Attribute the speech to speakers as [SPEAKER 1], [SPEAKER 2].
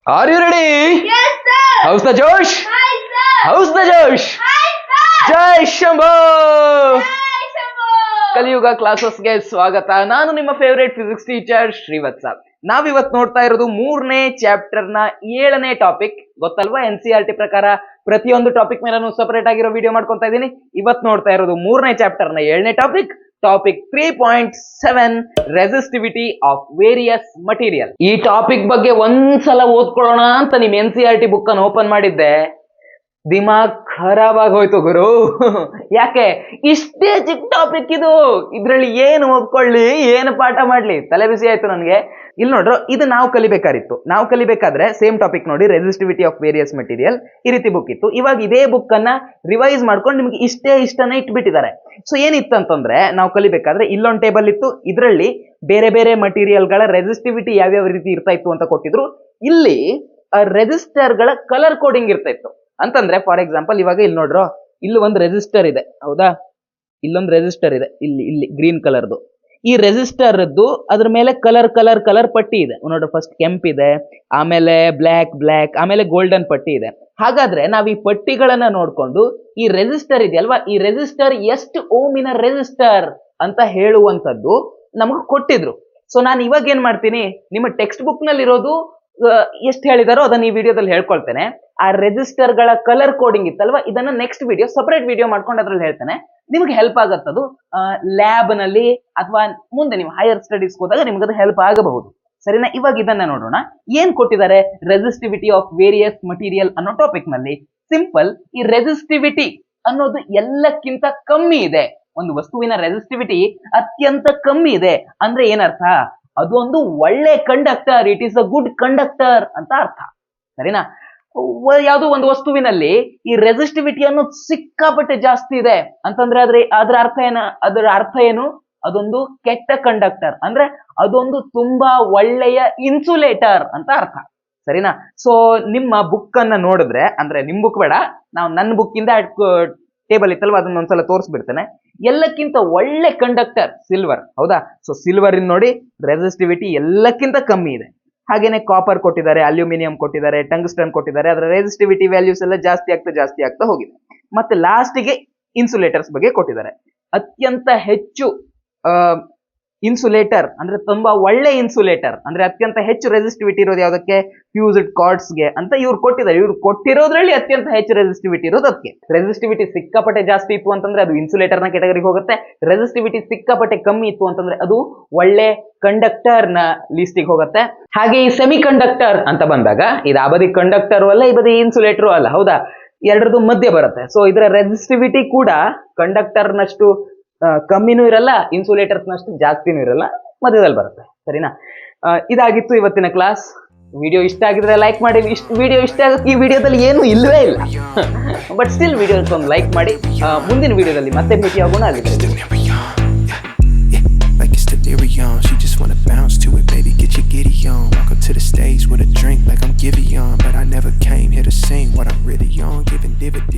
[SPEAKER 1] Are you ready?
[SPEAKER 2] Yes, sir.
[SPEAKER 1] How's the Josh?
[SPEAKER 2] Hi, sir.
[SPEAKER 1] How's the Josh?
[SPEAKER 2] Hi, sir.
[SPEAKER 1] Jai Shambho.
[SPEAKER 2] Hi, Shambhu.
[SPEAKER 1] ಕಲಿಯುಗ ಕ್ಲಾಸಸ್ಗೆ ಸ್ವಾಗತ. ನಾನು ನಿಮ್ಮ favourite physics teacher Srivatsa. ನಾವಿವತ್ತು ನೋಡ್ತಾ ಇರೋದು 3ನೇ ಚಾಪ್ಟರ್ ನ 7ನೇ ಟಾಪಿಕ್. ಗೊತ್ತಲ್ವಾ, NCERT ಪ್ರಕಾರ ಪ್ರತಿಯೊಂದು ಟಾಪಿಕ್ ಮೇಲೂ ಸಪರೇಟ್ ಆಗಿರೋ ವಿಡಿಯೋ ಮಾಡ್ಕೊತಾ ಇದ್ದೀನಿ. ಇವತ್ತು ನೋಡ್ತಾ ಇರೋದು 3ನೇ ಚಾಪ್ಟರ್ ನ 7ನೇ topic 3.7 resistivity of various material. ಈ ಟಾಪಿಕ್ ಬಗ್ಗೆ ಒಂದ್ಸಲ ಓದ್ಕೊಳ್ಳೋಣ ಅಂತ ನಿಮ್ NCERT ಬುಕ್ ಅನ್ನು ಓಪನ್ ಮಾಡಿದ್ದೆ, ದಿಮಾಗ್ ಖರಾಬ್ ಆಗೋಯ್ತು ಗುರು. ಯಾಕೆ ಇಷ್ಟೇ ಚಿಕ್ಕ ಟಾಪಿಕ್ ಇದು, ಇದ್ರಲ್ಲಿ ಏನು ಓದ್ಕೊಳ್ಳಿ, ಏನು ಪಾಠ ಮಾಡ್ಲಿ, ತಲೆ ಬಿಸಿ ಆಯ್ತು ನನ್ಗೆ. ಇಲ್ಲಿ ನೋಡ್ರು, ಇದು ನಾವು ಕಲಿಬೇಕಾದ್ರೆ ಸೇಮ್ ಟಾಪಿಕ್ ನೋಡಿ, ರೆಸಿಸ್ಟಿವಿಟಿ ಆಫ್ ವೇರಿಯಸ್ ಮೆಟೀರಿಯಲ್, ಈ ರೀತಿ ಬುಕ್ ಇತ್ತು. ಇವಾಗ ಇದೇ ಬುಕ್ ಅನ್ನ ರಿವೈಸ್ ಮಾಡ್ಕೊಂಡು ನಿಮ್ಗೆ ಇಷ್ಟನ್ನ ಇಟ್ಬಿಟ್ಟಿದ್ದಾರೆ. ಸೊ ಏನಿತ್ತು ಅಂತಂದ್ರೆ, ನಾವು ಕಲಿಬೇಕಾದ್ರೆ ಇಲ್ಲೊಂದು ಟೇಬಲ್ ಇತ್ತು, ಇದರಲ್ಲಿ ಬೇರೆ ಬೇರೆ ಮಟೀರಿಯಲ್ ಗಳ ರೆಸಿಸ್ಟಿವಿಟಿ ಯಾವ್ಯಾವ ರೀತಿ ಇರ್ತಾ ಇತ್ತು ಅಂತ ಕೊಟ್ಟಿದ್ರು. ಇಲ್ಲಿ ರೆಸಿಸ್ಟರ್ ಗಳ ಕಲರ್ ಕೋಡಿಂಗ್ ಇರ್ತಾ ಇತ್ತು. ಅಂತಂದ್ರೆ ಫಾರ್ ಎಕ್ಸಾಂಪಲ್, ಇವಾಗ ಇಲ್ಲಿ ನೋಡ್ರು, ಇಲ್ಲಿ ಒಂದು ರೆಸಿಸ್ಟರ್ ಇದೆ, ಹೌದಾ? ಇಲ್ಲೊಂದು ರೆಸಿಸ್ಟರ್ ಇದೆ, ಇಲ್ಲಿ ಗ್ರೀನ್ ಕಲರ್ದು. ಈ ರೆಸಿಸ್ಟರ್ ಅದ್ರ ಮೇಲೆ ಕಲರ್ ಪಟ್ಟಿ ಇದೆ ನೋಡ್ರಿ. ಫಸ್ಟ್ ಕೆಂಪಿದೆ, ಆಮೇಲೆ ಬ್ಲ್ಯಾಕ್, ಆಮೇಲೆ ಗೋಲ್ಡನ್ ಪಟ್ಟಿ ಇದೆ. ಹಾಗಾದ್ರೆ ನಾವ್ ಈ ಪಟ್ಟಿಗಳನ್ನ ನೋಡ್ಕೊಂಡು ಈ ರೆಸಿಸ್ಟರ್ ಇದೆಯಲ್ವಾ, ಈ ರೆಸಿಸ್ಟರ್ ಎಷ್ಟು ಓಮಿನ ರೆಸಿಸ್ಟರ್ ಅಂತ ಹೇಳುವಂತದ್ದು ನಮಗ್ ಕೊಟ್ಟಿದ್ರು. ಸೊ ನಾನು ಇವಾಗ ಏನ್ ಮಾಡ್ತೀನಿ, ನಿಮ್ಮ ಟೆಕ್ಸ್ಟ್ ಬುಕ್ ನಲ್ಲಿ ಇರೋದು ಎಷ್ಟು ಹೇಳಿದಾರೋ ಅದನ್ನ ಈ ವಿಡಿಯೋದಲ್ಲಿ ಹೇಳ್ಕೊಳ್ತೇನೆ. ಆ ರೆಸಿಸ್ಟರ್ ಗಳ ಕಲರ್ ಕೋಡಿಂಗ್ ಇತ್ತಲ್ವಾ, ಇದನ್ನ ನೆಕ್ಸ್ಟ್ ವಿಡಿಯೋ ಸಪರೇಟ್ ವಿಡಿಯೋ ಮಾಡ್ಕೊಂಡು ಅದ್ರಲ್ಲಿ ಹೇಳ್ತೇನೆ. ನಿಮ್ಗೆ ಹೆಲ್ಪ್ ಆಗತ್ತದು ಲ್ಯಾಬ್ ನಲ್ಲಿ ಅಥವಾ ಮುಂದೆ ನೀವು ಹೈಯರ್ ಸ್ಟಡೀಸ್ ಹೋದಾಗ ನಿಮ್ಗೆ ಅದು ಹೆಲ್ಪ್ ಆಗಬಹುದು. ಸರಿನಾ? ಇವಾಗ ಇದನ್ನ ನೋಡೋಣ. ಏನ್ ಕೊಟ್ಟಿದ್ದಾರೆ ರೆಸಿಸ್ಟಿವಿಟಿ ಆಫ್ ವೇರಿಯಸ್ ಮಟೀರಿಯಲ್ ಅನ್ನೋ ಟಾಪಿಕ್ ನಲ್ಲಿ. ಸಿಂಪಲ್, ಈ ರೆಸಿಸ್ಟಿವಿಟಿ ಅನ್ನೋದು ಎಲ್ಲಕ್ಕಿಂತ ಕಮ್ಮಿ ಇದೆ. ಒಂದು ವಸ್ತುವಿನ ರೆಸಿಸ್ಟಿವಿಟಿ ಅತ್ಯಂತ ಕಮ್ಮಿ ಇದೆ ಅಂದ್ರೆ ಏನರ್ಥ? ಅದು ಒಂದು ಒಳ್ಳೆ conductor, it is a good conductor ಅಂತ ಅರ್ಥ. ಸರಿನಾ? ಯಾವುದೋ ಒಂದು ವಸ್ತುವಿನಲ್ಲಿ ಈ ರೆಸಿಸ್ಟಿವಿಟಿ ಅನ್ನೋದು ಸಿಕ್ಕಾಪಟ್ಟೆ ಜಾಸ್ತಿ ಇದೆ ಅಂತಂದ್ರೆ ಅದರ ಅರ್ಥ ಏನು? ಅದೊಂದು ಕೆಟ್ಟ ಕಂಡಕ್ಟರ್, ಅಂದ್ರೆ ಅದೊಂದು ತುಂಬಾ ಒಳ್ಳೆಯ ಇನ್ಸುಲೇಟರ್ ಅಂತ ಅರ್ಥ. ಸರಿನಾ? ಸೊ ನಿಮ್ಮ ಬುಕ್ ಅನ್ನ ನೋಡಿದ್ರೆ, ಅಂದ್ರೆ ನಿಮ್ ಬುಕ್ ಬೇಡ, ನಾವು ನನ್ನ ಬುಕ್ ಇಂದ ಟೇಬಲ್ ಇತ್ತಲ್ವಾ, ಅದನ್ನ ಒಂದ್ಸಲ ತೋರಿಸ್ಬಿಡ್ತೇನೆ. ಎಲ್ಲಕ್ಕಿಂತ ಒಳ್ಳೆ ಕಂಡಕ್ಟರ್ ಸಿಲ್ವರ್, ಹೌದಾ? ಸೊ ಸಿಲ್ವರ್ ಇನ್ ನೋಡಿ ರೆಸಿಸ್ಟಿವಿಟಿ ಎಲ್ಲಕ್ಕಿಂತ ಕಮ್ಮಿ ಇದೆ. ಹಾಗೇನೆ ಕಾಪರ್ ಕೊಟ್ಟಿದ್ದಾರೆ, ಅಲ್ಯೂಮಿನಿಯಂ ಕೊಟ್ಟಿದ್ದಾರೆ, ಟಂಗ್ಸ್ಟನ್ ಕೊಟ್ಟಿದ್ದಾರೆ. ಅದರ ರೆಸಿಸ್ಟಿವಿಟಿ ವ್ಯಾಲ್ಯೂಸ್ ಎಲ್ಲ ಜಾಸ್ತಿ ಆಗ್ತಾ ಹೋಗಿದೆ. ಮತ್ತೆ ಲಾಸ್ಟಿಗೆ ಇನ್ಸುಲೇಟರ್ಸ್ ಬಗ್ಗೆ ಕೊಟ್ಟಿದ್ದಾರೆ. ಅತ್ಯಂತ ಹೆಚ್ಚು ಇನ್ಸುಲೇಟರ್ ಅಂದ್ರೆ ತುಂಬಾ ಒಳ್ಳೆ ಇನ್ಸುಲೇಟರ್ ಅಂದ್ರೆ ಅತ್ಯಂತ ಹೆಚ್ಚು ರೆಸಿಸ್ಟಿವಿಟಿ ಇರೋದು ಯಾವುದಕ್ಕೆ? ಫ್ಯೂಸ್ಡ್ ಕಾರ್ಡ್ಸ್ಗೆ ಅಂತ ಇವ್ರು ಕೊಟ್ಟಿದ್ದಾರೆ. ಇವ್ರು ಕೊಟ್ಟಿರೋದ್ರಲ್ಲಿ ಅತ್ಯಂತ ಹೆಚ್ಚು ರೆಸಿಸ್ಟಿವಿಟಿ ಇರೋದು ಅದಕ್ಕೆ. ರೆಸಿಸ್ಟಿವಿಟಿ ಸಿಕ್ಕಾಪಟ್ಟೆ ಜಾಸ್ತಿ ಇತ್ತು ಅಂತಂದ್ರೆ ಅದು ಇನ್ಸುಲೇಟರ್ ನ ಕೆಟಗರಿಗೆ ಹೋಗುತ್ತೆ. ರೆಸಿಸ್ಟಿವಿಟಿ ಸಿಕ್ಕಾಪಟ್ಟೆ ಕಮ್ಮಿ ಇತ್ತು ಅಂತಂದ್ರೆ ಅದು ಒಳ್ಳೆ ಕಂಡಕ್ಟರ್ ನ ಲಿಸ್ಟಿಗೆ ಹೋಗುತ್ತೆ. ಹಾಗೆ ಈ ಸೆಮಿ ಕಂಡಕ್ಟರ್ ಅಂತ ಬಂದಾಗ, ಇದು ಆ ಬದಿ ಕಂಡಕ್ಟರ್ ಅಲ್ಲ, ಈ ಬದಿ ಇನ್ಸುಲೇಟರ್ ಅಲ್ಲ, ಹೌದಾ? ಎರಡರದು ಮಧ್ಯ ಬರುತ್ತೆ. ಸೊ ಇದರ ರೆಸಿಸ್ಟಿವಿಟಿ ಕೂಡ ಕಂಡಕ್ಟರ್ ನಷ್ಟು ಕಮ್ಮಿನೂ ಇರಲ್ಲ, ಇನ್ಸುಲೇಟರ್ಸ್ ನಷ್ಟು ಜಾಸ್ತಿನೂ ಇರಲ್ಲ, ಮಧ್ಯದಲ್ಲಿ ಬರುತ್ತೆ. ಸರಿನಾ? ಇದಾಗಿತ್ತು ಇವತ್ತಿನ ಕ್ಲಾಸ್. ವಿಡಿಯೋ ಇಷ್ಟ ಆಗಿದ್ರೆ ಲೈಕ್ ಮಾಡಿ. ವಿಡಿಯೋ ಇಷ್ಟ ಆಗೋಕೆ ಈ ವಿಡಿಯೋದಲ್ಲಿ ಏನು ಇಲ್ಲವೇ ಇಲ್ಲ, ಬಟ್ ಸ್ಟಿಲ್ ವಿಡಿಯೋಸ್ ಒಂದು ಲೈಕ್ ಮಾಡಿ. ಮುಂದಿನ ವಿಡಿಯೋದಲ್ಲಿ ಮತ್ತೆ ಭೇಟಿ ಆಗೋಣ. ಅಲ್ಲಿ
[SPEAKER 3] She just wanna bounce to it, baby, get your giddy on. Walk up to the stage with a drink like I'm Giveon, but I never came here to sing what I'm really on, giving dividends.